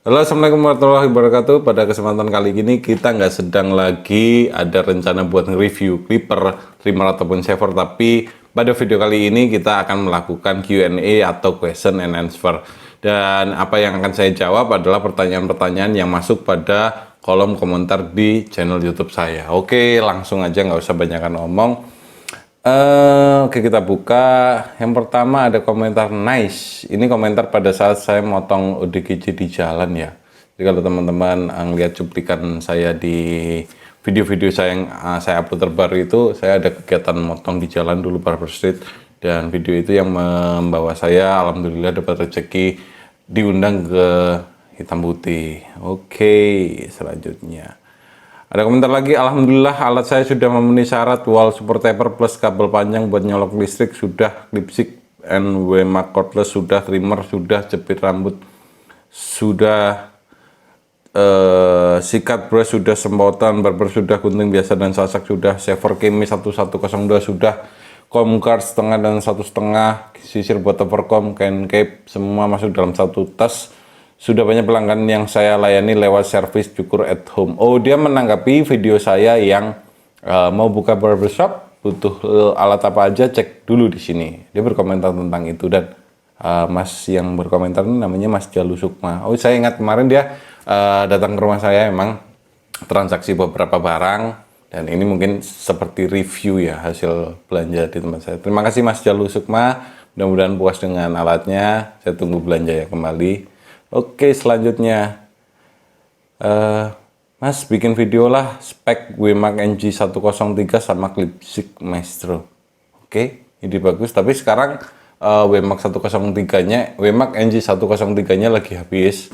Halo, assalamualaikum warahmatullahi wabarakatuh. Pada kesempatan kali ini kita nggak sedang lagi ada rencana buat nge-review clipper, trimmer ataupun shaver, tapi pada video kali ini kita akan melakukan Q&A atau question and answer. Dan apa yang akan saya jawab adalah pertanyaan-pertanyaan yang masuk pada kolom komentar di channel YouTube saya. Oke, langsung aja nggak usah banyakkan ngomong. Oke, kita buka. Yang pertama ada komentar nice. Ini komentar pada saat saya motong ODGJ di jalan ya. Jadi kalau teman-teman ngeliat cuplikan saya di video-video saya yang saya upload terbaru itu, saya ada kegiatan motong di jalan dulu Barber Street, dan video itu yang membawa saya alhamdulillah dapat rezeki diundang ke hitam putih. Oke, selanjutnya. Ada komentar lagi, alhamdulillah alat saya sudah memenuhi syarat wall support taper plus kabel panjang buat nyolok listrik sudah, lipstick and WMAC cordless sudah, trimmer sudah, jepit rambut sudah, sikat brush sudah, semprotan barber sudah, gunting biasa dan sasak sudah, shaver Kemi 1102 sudah, comb guard setengah dan 1,5, sisir buat overcomb, can cape semua masuk dalam satu tas. Sudah banyak pelanggan yang saya layani lewat servis cukur at home. Oh, dia menanggapi video saya yang mau buka barbershop, butuh alat apa aja, cek dulu di sini. Dia berkomentar tentang itu, dan Mas yang berkomentar ini namanya Mas Jalu Sukma. Oh, saya ingat kemarin dia datang ke rumah saya, emang transaksi beberapa barang, dan ini mungkin seperti review ya hasil belanja di tempat saya. Terima kasih Mas Jalu Sukma, mudah-mudahan puas dengan alatnya. Saya tunggu belanja ya kembali. Oke, selanjutnya Mas bikin video lah spek WMAC NG103 sama Clipstick Maestro. Oke, ini bagus, tapi sekarang WMAC 103-nya, WMAC NG103-nya lagi habis.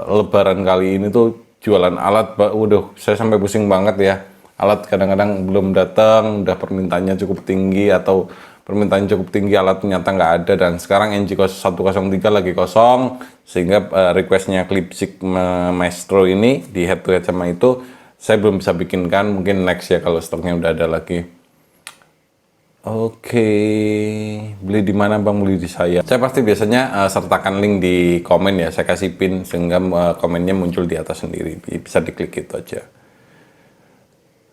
Lebaran kali ini tuh jualan alat, waduh, saya sampai pusing banget ya. Alat kadang-kadang belum datang, udah permintaannya cukup tinggi, atau permintaan cukup tinggi, alat ternyata nggak ada, dan sekarang NG103 lagi kosong, sehingga requestnya Clipstick Maestro ini di head to head sama itu saya belum bisa bikinkan, mungkin next ya kalau stoknya udah ada lagi. Oke, beli di mana Bang? Beli di saya. Saya pasti biasanya sertakan link di komen ya, saya kasih pin sehingga komennya muncul di atas sendiri, bisa diklik itu aja.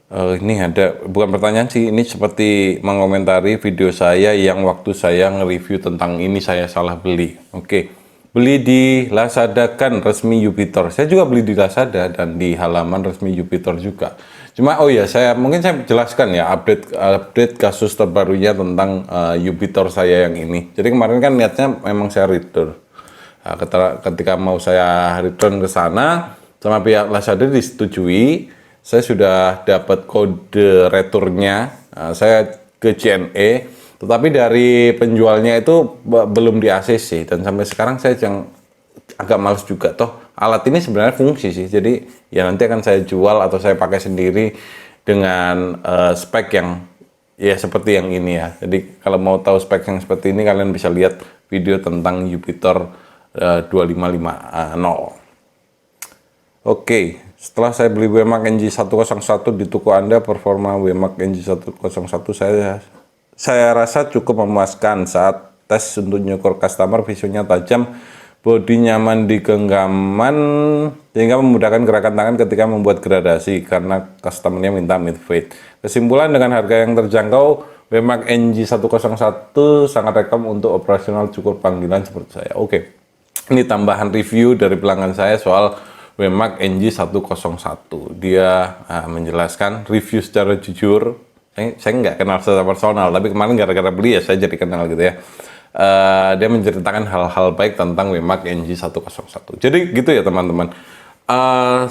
Ini ada, bukan pertanyaan sih, ini seperti mengomentari video saya yang waktu saya nge-review tentang ini saya salah beli. Oke, beli di Lazada kan resmi Jupiter. Saya juga beli di Lazada dan di halaman resmi Jupiter juga. Cuma oh ya, saya jelaskan ya update kasus terbarunya tentang Jupiter saya yang ini. Jadi kemarin kan niatnya memang saya return. Nah, ketika mau saya return ke sana sama pihak Lazada disetujui, saya sudah dapat kode returnya, saya ke JNE, tetapi dari penjualnya itu belum di ACC, dan sampai sekarang saya yang agak males juga, toh alat ini sebenarnya fungsi sih, jadi ya nanti akan saya jual atau saya pakai sendiri dengan spek yang ya seperti yang ini ya. Jadi kalau mau tahu spek yang seperti ini, kalian bisa lihat video tentang Jupiter 2550. Oke, setelah saya beli WMAC NG101 di toko Anda, performa WMAC NG101 saya rasa cukup memuaskan. Saat tes untuk nyukur customer, visunya tajam, bodi nyaman di genggaman, sehingga memudahkan gerakan tangan ketika membuat gradasi karena customernya minta mid fade. Kesimpulan, dengan harga yang terjangkau, WMAC NG101 sangat rekom untuk operasional cukur panggilan seperti saya. Oke, ini tambahan review dari pelanggan saya soal WMAC NG101. Dia menjelaskan review secara jujur. Saya nggak kenal secara personal, tapi kemarin gara-gara beli ya saya jadi kenal gitu ya. Dia menceritakan hal-hal baik tentang WMAC NG101. Jadi gitu ya teman-teman.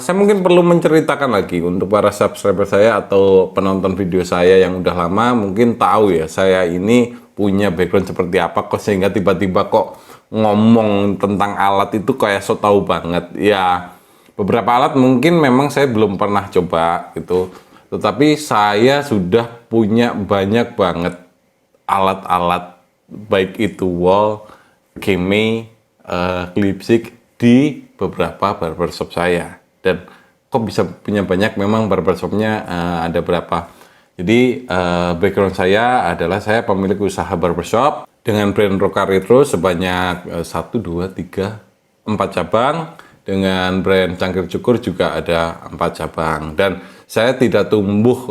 Saya mungkin perlu menceritakan lagi untuk para subscriber saya atau penonton video saya yang udah lama mungkin tahu ya, saya ini punya background seperti apa kok sehingga tiba-tiba kok ngomong tentang alat itu kayak so tahu banget ya. Beberapa alat mungkin memang saya belum pernah coba gitu, tetapi saya sudah punya banyak banget alat-alat, baik itu wall, Kemi, Clipstick di beberapa barbershop saya. Dan kok bisa punya banyak, memang barbershopnya ada berapa. Jadi background saya adalah saya pemilik usaha barbershop dengan brand Roka Retro sebanyak 1, 2, 3, 4 cabang. dengan brand Cangkir Cukur juga ada 4 cabang. Dan saya tidak tumbuh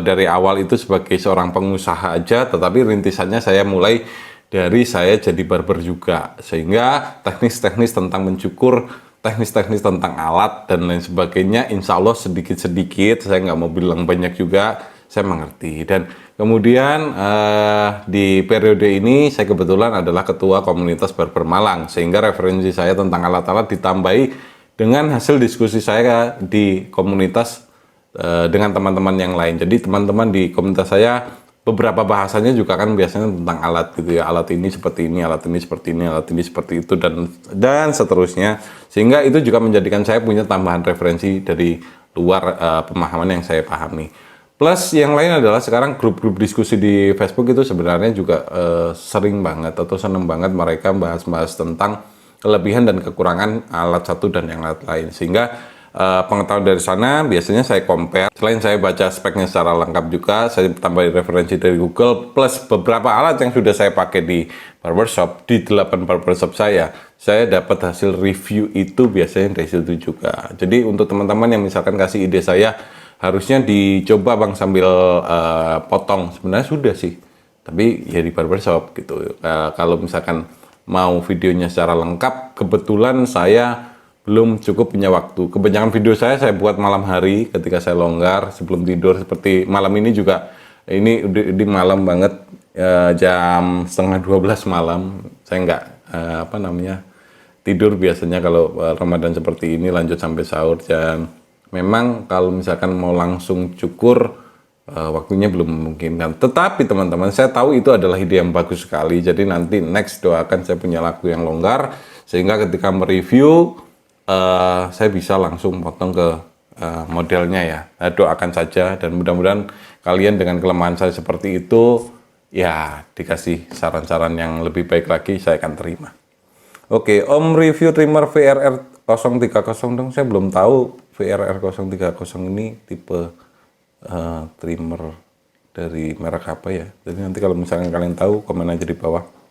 dari awal itu sebagai seorang pengusaha aja, tetapi rintisannya saya mulai dari saya jadi barber juga. Sehingga teknis-teknis tentang mencukur, teknis-teknis tentang alat dan lain sebagainya, insya Allah sedikit-sedikit, saya nggak mau bilang banyak juga, saya mengerti. Dan kemudian di periode ini saya kebetulan adalah ketua komunitas barber Malang, sehingga referensi saya tentang alat-alat ditambahi dengan hasil diskusi saya di komunitas dengan teman-teman yang lain. Jadi teman-teman di komunitas saya beberapa bahasanya juga kan biasanya tentang alat gitu ya, alat ini seperti ini, alat ini seperti ini, alat ini seperti itu, dan seterusnya, sehingga itu juga menjadikan saya punya tambahan referensi dari luar pemahaman yang saya pahami. Plus yang lain adalah sekarang grup-grup diskusi di Facebook itu sebenarnya juga sering banget atau seneng banget mereka bahas-bahas tentang kelebihan dan kekurangan alat satu dan yang lain. Sehingga pengetahuan dari sana biasanya saya compare. Selain saya baca speknya secara lengkap juga, saya tambah referensi dari Google plus beberapa alat yang sudah saya pakai di barbershop, di 8 barbershop saya dapat hasil review itu biasanya dari situ juga. Jadi untuk teman-teman yang misalkan kasih ide saya, harusnya dicoba bang sambil potong, sebenarnya sudah sih, tapi ya di barbershop gitu. Kalau misalkan mau videonya secara lengkap, kebetulan saya belum cukup punya waktu. Kebanyakan video saya buat malam hari ketika saya longgar sebelum tidur, seperti malam ini juga. Ini di malam banget, jam setengah 12 malam. Saya nggak tidur biasanya kalau Ramadan seperti ini, lanjut sampai sahur. Dan memang kalau misalkan mau langsung cukur, waktunya belum memungkinkan. Tetapi teman-teman, saya tahu itu adalah ide yang bagus sekali. Jadi nanti next doakan saya punya waktu yang longgar, sehingga ketika mereview, saya bisa langsung potong ke modelnya ya. Doakan saja, dan mudah-mudahan kalian dengan kelemahan saya seperti itu, ya dikasih saran-saran yang lebih baik lagi, saya akan terima. Oke, Om review trimmer VRR 030 dong. Saya belum tahu VRR 030 ini tipe trimmer dari merek apa ya. Jadi nanti kalau misalkan kalian tahu, komen aja di bawah.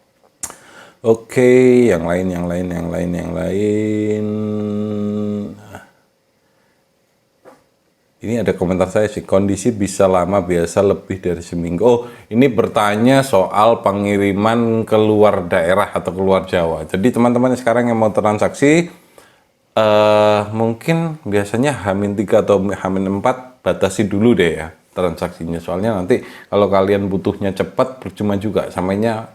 Oke, yang lain. Ini ada komentar saya sih, kondisi bisa lama, biasa lebih dari seminggu. Oh, ini bertanya soal pengiriman keluar daerah atau keluar Jawa. Jadi teman-teman sekarang yang mau transaksi, mungkin biasanya H-3 atau H-4 batasi dulu deh ya transaksinya. Soalnya nanti kalau kalian butuhnya cepat, percuma juga. Samanya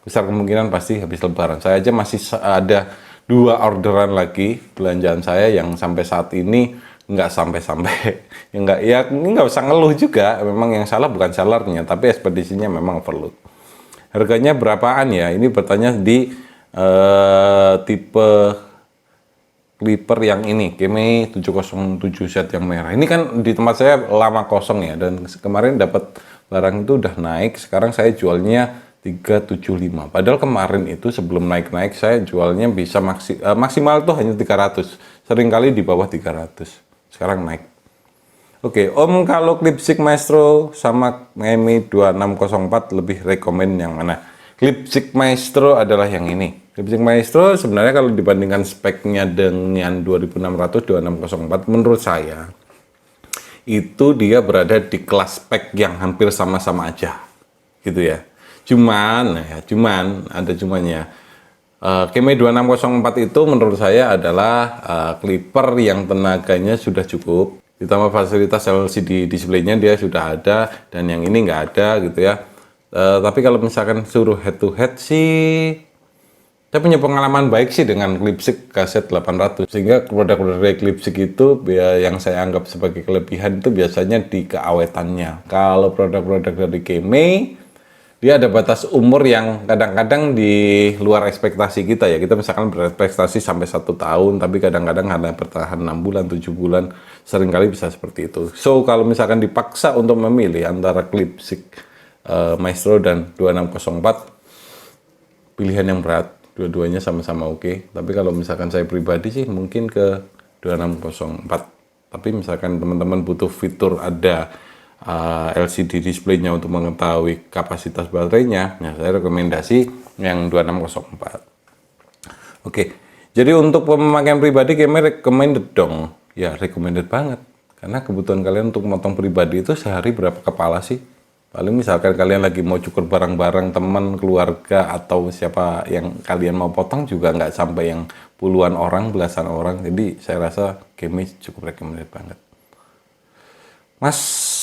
besar kemungkinan pasti habis lebaran. Saya aja masih ada 2 orderan lagi belanjaan saya yang sampai saat ini nggak sampai ya ini nggak usah ngeluh juga, memang yang salah bukan sellernya tapi ekspedisinya memang overload. Harganya berapaan ya? Ini bertanya di tipe clipper yang ini, Keme 707 set yang merah. Ini kan di tempat saya lama kosong ya, dan kemarin dapat barang itu udah naik, sekarang saya jualnya 375. Padahal kemarin itu sebelum naik-naik saya jualnya bisa maksimal tuh hanya 300, seringkali di bawah 300. Sekarang naik. Oke, Om, kalau Clipstick Maestro sama Keme 2604 lebih rekomen yang mana? Clipstick Maestro adalah yang ini. Clipstick Maestro sebenarnya kalau dibandingkan speknya dengan 2600 2604, menurut saya itu dia berada di kelas spek yang hampir sama-sama aja, gitu ya. Cuman ada cumannya. Keme 2604 itu menurut saya adalah clipper yang tenaganya sudah cukup, ditambah fasilitas LCD displaynya dia sudah ada, dan yang ini nggak ada gitu ya. Tapi kalau misalkan suruh head to head sih, saya punya pengalaman baik sih dengan Clipstick kaset 800, sehingga produk-produk dari Clipstick itu yang saya anggap sebagai kelebihan itu biasanya di keawetannya. Kalau produk-produk dari Keme, dia ada batas umur yang kadang-kadang di luar ekspektasi kita ya. Kita misalkan berekspektasi sampai 1 tahun, tapi kadang-kadang hanya bertahan 6 bulan, 7 bulan, seringkali bisa seperti itu. So, kalau misalkan dipaksa untuk memilih antara Clipstick Maestro dan 2604, pilihan yang berat, dua-duanya sama-sama oke. Tapi kalau misalkan saya pribadi sih mungkin ke 2604. Tapi misalkan teman-teman butuh fitur ada LCD display-nya untuk mengetahui kapasitas baterainya, ya saya rekomendasi yang 2604. Oke, Jadi untuk pemakaian pribadi kami recommended dong. Ya recommended banget. Karena kebutuhan kalian untuk motong pribadi itu sehari berapa kepala sih? Paling misalkan kalian lagi mau cukur barang-barang teman, keluarga, atau siapa yang kalian mau potong juga nggak sampai yang puluhan orang, belasan orang. Jadi saya rasa Kemi cukup recommended banget. Mas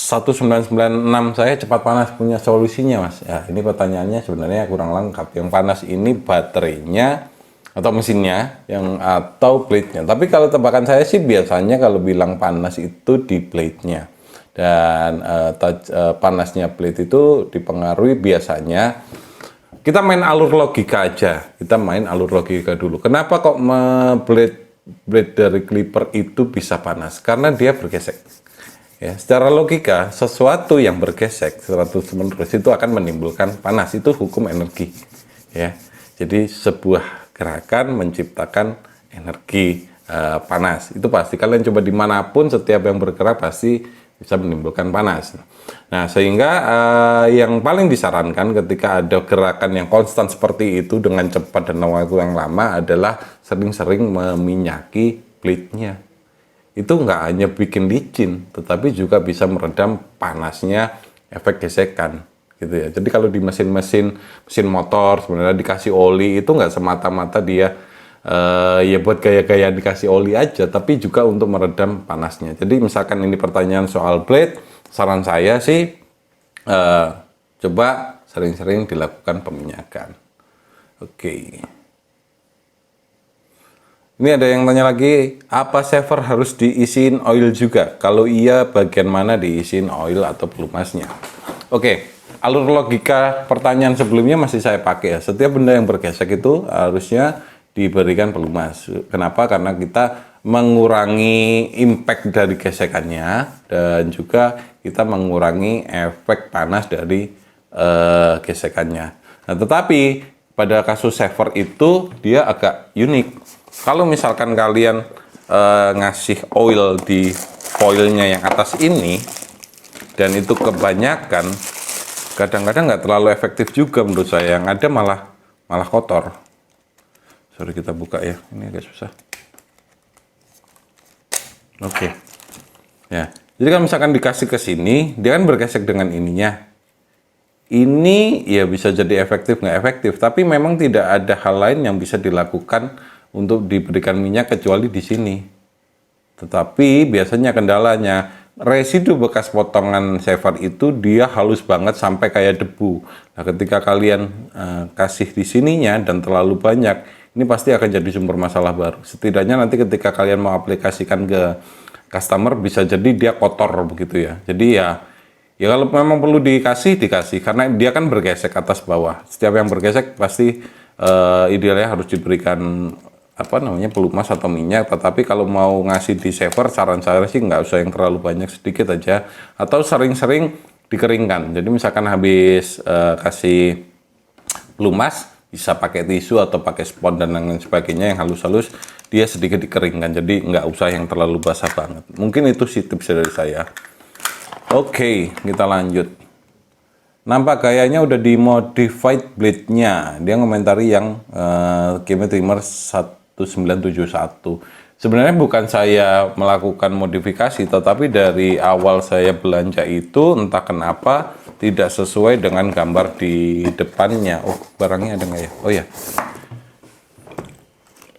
1996 saya cepat panas punya solusinya Mas. Ya ini pertanyaannya sebenarnya kurang lengkap. Yang panas ini baterainya atau mesinnya atau plate-nya. Tapi kalau tebakan saya sih biasanya kalau bilang panas itu di plate-nya. Dan panasnya plate itu dipengaruhi biasanya kita main alur logika aja. Kita main alur logika dulu. Kenapa kok blade dari clipper itu bisa panas? Karena dia bergesek. Ya, secara logika sesuatu yang bergesek terus-menerus itu akan menimbulkan panas. Itu hukum energi. Ya, jadi sebuah gerakan menciptakan energi panas. Itu pasti kalian coba dimanapun setiap yang bergerak pasti bisa menimbulkan panas. Nah, sehingga yang paling disarankan ketika ada gerakan yang konstan seperti itu dengan cepat dan waktu yang lama adalah sering-sering meminyaki plate-nya. Itu nggak hanya bikin licin, tetapi juga bisa meredam panasnya efek gesekan. Gitu ya. Jadi kalau di mesin motor sebenarnya dikasih oli itu nggak semata-mata dia ya buat gaya-gaya dikasih oli aja, tapi juga untuk meredam panasnya. Jadi misalkan ini pertanyaan soal blade, saran saya sih coba sering-sering dilakukan peminyakan. Oke. Ini ada yang tanya lagi, apa saver harus diisiin oil juga? Kalau iya, bagian mana diisiin oil atau pelumasnya? Oke, alur logika pertanyaan sebelumnya masih saya pakai ya. Setiap benda yang bergesek itu harusnya diberikan pelumas. Kenapa? Karena kita mengurangi impact dari gesekannya dan juga kita mengurangi efek panas dari gesekannya. Nah, tetapi pada kasus saver itu dia agak unik. Kalau misalkan kalian ngasih oil di foilnya yang atas ini dan itu kebanyakan, kadang-kadang nggak terlalu efektif juga menurut saya. Yang ada malah kotor. Sorry, kita buka ya, ini agak susah. Oke. Ya, jadi kan misalkan dikasih ke sini, dia kan bergesek dengan ininya. Ini ya bisa jadi efektif nggak efektif, tapi memang tidak ada hal lain yang bisa dilakukan untuk diberikan minyak kecuali di sini. Tetapi biasanya kendalanya residu bekas potongan saver itu dia halus banget sampai kayak debu. Nah, ketika kalian kasih di sininya dan terlalu banyak, ini pasti akan jadi sumber masalah baru. Setidaknya nanti ketika kalian mau aplikasikan ke customer bisa jadi dia kotor begitu ya. Jadi ya kalau memang perlu dikasih karena dia kan bergesek atas bawah. Setiap yang bergesek pasti idealnya harus diberikan pelumas atau minyak. Tetapi kalau mau ngasih di saver, saran saya sih nggak usah yang terlalu banyak, sedikit aja, atau sering-sering dikeringkan. Jadi misalkan habis kasih pelumas, bisa pakai tisu atau pakai spons dan lain sebagainya yang halus-halus, dia sedikit dikeringkan. Jadi nggak usah yang terlalu basah banget. Mungkin itu sih tips dari saya. Oke, kita lanjut. Nampak gayanya udah dimodified blade-nya. Dia ngomentari yang Kemi Trimmer 1971. Sebenarnya bukan saya melakukan modifikasi, tetapi dari awal saya belanja itu entah kenapa tidak sesuai dengan gambar di depannya. Oh, barangnya ada nggak ya? Oh ya.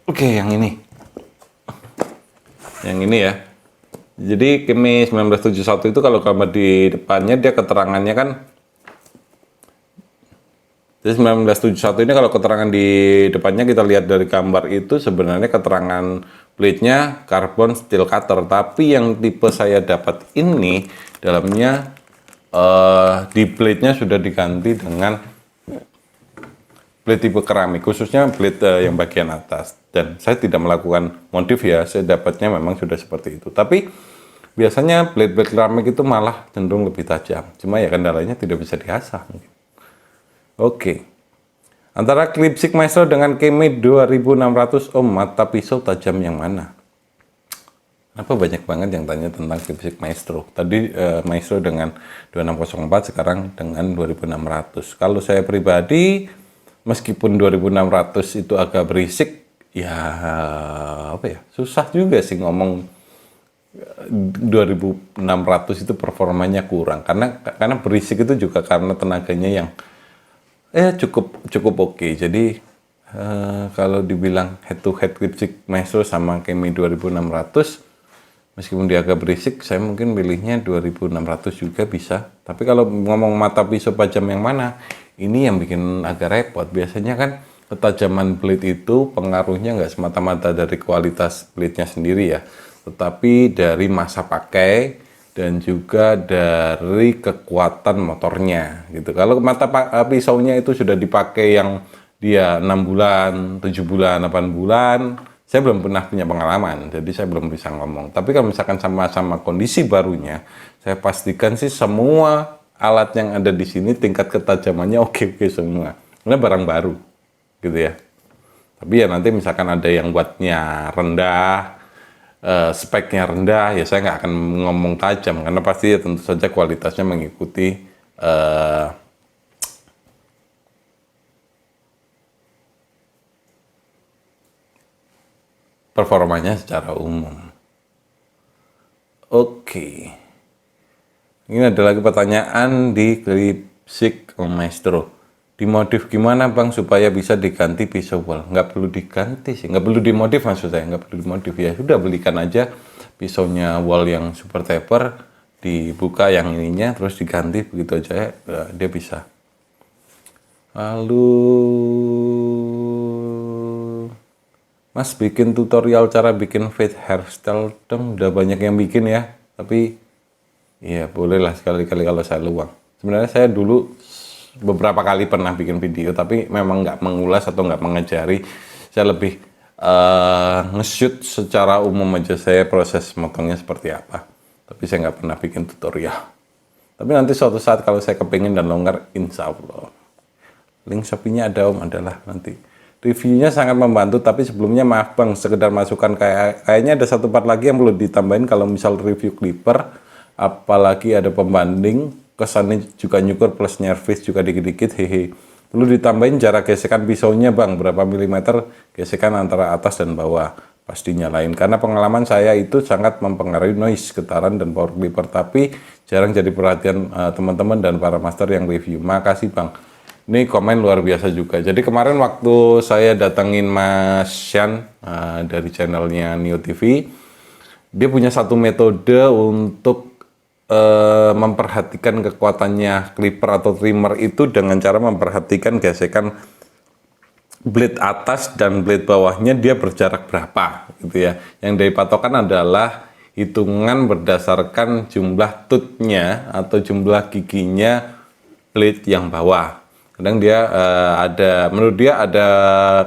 Oke, yang ini. Yang ini ya. Jadi Kemi 1971 itu kalau gambar di depannya dia keterangannya kan. Jadi 1971 ini kalau keterangan di depannya kita lihat dari gambar itu sebenarnya keterangan plate-nya carbon steel cutter, tapi yang tipe saya dapat ini dalamnya di plate-nya sudah diganti dengan plate tipe keramik, khususnya plate yang bagian atas. Dan saya tidak melakukan modif ya, saya dapatnya memang sudah seperti itu. Tapi biasanya plate keramik itu malah cenderung lebih tajam. Cuma ya kendalanya tidak bisa diasah mungkin. Oke. Antara Clipsik Maestro dengan Kemi 2600 ohm mata pisau tajam yang mana? Apa banyak banget yang tanya tentang Clipsik Maestro. Tadi Maestro dengan 2604, sekarang dengan 2600. Kalau saya pribadi, meskipun 2600 itu agak berisik, ya apa ya, susah juga sih ngomong 2600 itu performanya kurang, karena berisik itu juga karena tenaganya yang cukup cukup oke. Jadi kalau dibilang head to head Lipstick Maestro sama Kemi 2600, meskipun dia agak berisik, saya mungkin pilihnya 2600 juga bisa. Tapi kalau ngomong mata pisau tajam yang mana, ini yang bikin agak repot. Biasanya kan ketajaman blade itu pengaruhnya nggak semata-mata dari kualitas blade-nya sendiri ya, tetapi dari masa pakai dan juga dari kekuatan motornya gitu. Kalau mata pisaunya itu sudah dipakai yang dia 6 bulan, 7 bulan, 8 bulan, saya belum pernah punya pengalaman, jadi saya belum bisa ngomong. Tapi kalau misalkan sama-sama kondisi barunya, saya pastikan sih semua alat yang ada di sini tingkat ketajamannya oke-oke semua. Karena barang baru, gitu ya. Tapi ya nanti misalkan ada yang buatnya rendah, speknya rendah, ya saya nggak akan ngomong tajam, karena pasti ya tentu saja kualitasnya mengikuti performanya secara umum. Oke. Ini ada lagi pertanyaan di Lipstick Maestro. Dimodif gimana bang supaya bisa diganti pisau wall? Nggak perlu diganti sih, nggak perlu dimodif maksud saya, nggak perlu dimodif ya. Sudah belikan aja pisaunya wall yang super taper, dibuka yang ininya, terus diganti begitu aja, dia bisa. Lalu Mas bikin tutorial cara bikin fade hairstyle dong, udah banyak yang bikin ya, tapi ya bolehlah sekali-kali kalau saya luang. Sebenarnya saya dulu beberapa kali pernah bikin video, tapi memang nggak mengulas atau nggak mengajari. Saya lebih nge-shoot secara umum aja, saya proses motongnya seperti apa. Tapi saya nggak pernah bikin tutorial. Tapi nanti suatu saat kalau saya kepingin dan longgar, insya Allah. Link Shopee-nya ada om, adalah nanti. Reviewnya sangat membantu, tapi sebelumnya maaf bang, sekedar masukan kayaknya ada satu part lagi yang perlu ditambahin kalau misal review clipper, apalagi ada pembanding, kesannya juga nyukur plus nyervis juga dikit-dikit, hehe. Perlu ditambahin jarak gesekan pisaunya bang, berapa milimeter gesekan antara atas dan bawah, pasti nyalain. Karena pengalaman saya itu sangat mempengaruhi noise, getaran, dan power clipper, tapi jarang jadi perhatian teman-teman dan para master yang review. Makasih bang. Ini komen luar biasa juga. Jadi kemarin waktu saya datangin Mas Shan dari channelnya Neo TV, dia punya satu metode untuk memperhatikan kekuatannya clipper atau trimmer itu dengan cara memperhatikan gesekan blade atas dan blade bawahnya dia berjarak berapa gitu ya. Yang dari patokan adalah hitungan berdasarkan jumlah tooth-nya atau jumlah giginya blade yang bawah. Kadang dia menurut dia ada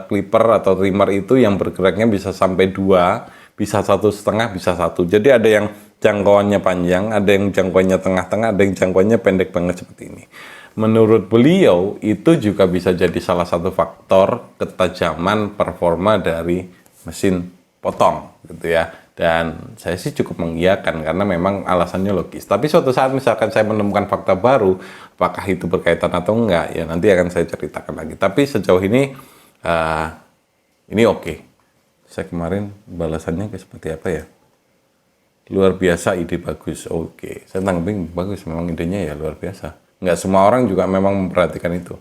clipper atau trimmer itu yang bergeraknya bisa sampai 2, bisa 1,5, bisa 1. Jadi ada yang jangkauannya panjang, ada yang jangkauannya tengah-tengah, ada yang jangkauannya pendek banget seperti ini. Menurut beliau itu juga bisa jadi salah satu faktor ketajaman performa dari mesin potong gitu ya. Dan saya sih cukup mengiyakan karena memang alasannya logis. Tapi suatu saat misalkan saya menemukan fakta baru, apakah itu berkaitan atau enggak, ya nanti akan saya ceritakan lagi. Tapi sejauh ini oke. Saya kemarin balasannya seperti apa ya? Luar biasa, ide bagus. Oke, saya tanggapin bagus, memang idenya ya luar biasa. Nggak semua orang juga memang memperhatikan itu.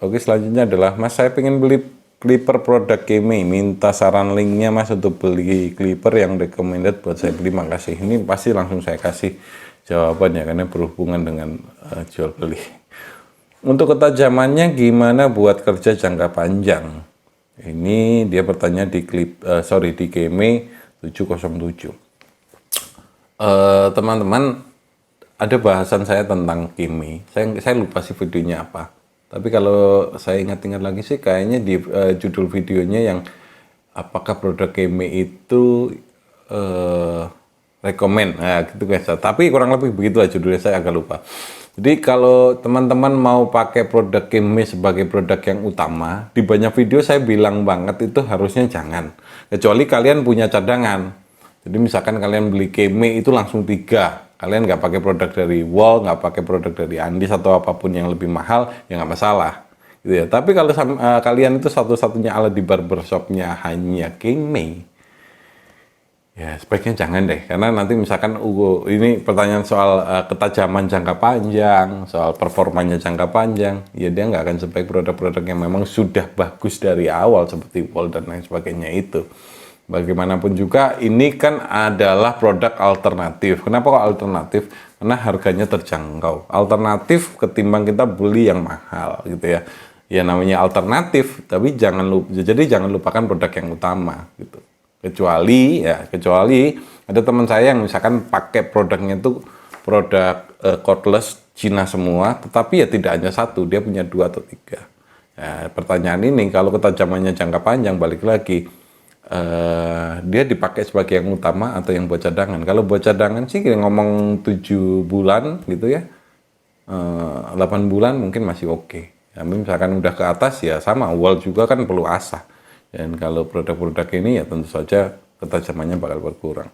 Oke, selanjutnya adalah Mas, saya pengen beli clipper produk Kemi, minta saran linknya Mas untuk beli clipper yang recommended buat saya beli. Makasih. Ini pasti langsung saya kasih jawabannya karena berhubungan dengan jual beli. Untuk ketajamannya gimana buat kerja jangka panjang? Ini dia bertanya di di Kemi 707. Teman-teman, ada bahasan saya tentang Kemi. Saya lupa sih videonya apa. Tapi kalau saya ingat-ingat lagi sih kayaknya di judul videonya yang apakah produk Kemi itu rekomend, nah gitu guys. Tapi kurang lebih begitulah judulnya, saya agak lupa. Jadi kalau teman-teman mau pakai produk Kemi sebagai produk yang utama, di banyak video saya bilang banget itu harusnya jangan. Kecuali kalian punya cadangan. Jadi misalkan kalian beli Kemi itu langsung 3, Kalian nggak pakai produk dari Wall, nggak pakai produk dari Andis atau apapun yang lebih mahal, ya nggak masalah. Gitu ya. Tapi kalau kalian itu satu-satunya alat di barbershopnya hanya Kingmei, ya sebaiknya jangan deh. Karena nanti misalkan ini pertanyaan soal ketajaman jangka panjang, soal performanya jangka panjang, ya dia nggak akan sebaik produk-produk yang memang sudah bagus dari awal seperti Wall dan lain sebagainya itu. Bagaimanapun juga ini kan adalah produk alternatif. Kenapa kok alternatif? Karena harganya terjangkau. Alternatif ketimbang kita beli yang mahal gitu ya. Ya namanya alternatif, tapi jangan lupakan produk yang utama gitu. Kecuali ada teman saya yang misalkan pakai produknya itu produk cordless Cina semua, tetapi ya tidak hanya satu, dia punya 2 atau 3. Nah, pertanyaan ini kalau ketajamannya jangka panjang, balik lagi, dia dipakai sebagai yang utama atau yang buat cadangan. Kalau buat cadangan sih kita ngomong 7 bulan gitu ya, 8 bulan mungkin masih oke. Tapi misalkan udah ke atas ya sama, Wall juga kan perlu asah. Dan kalau produk-produk ini ya tentu saja ketajamannya bakal berkurang.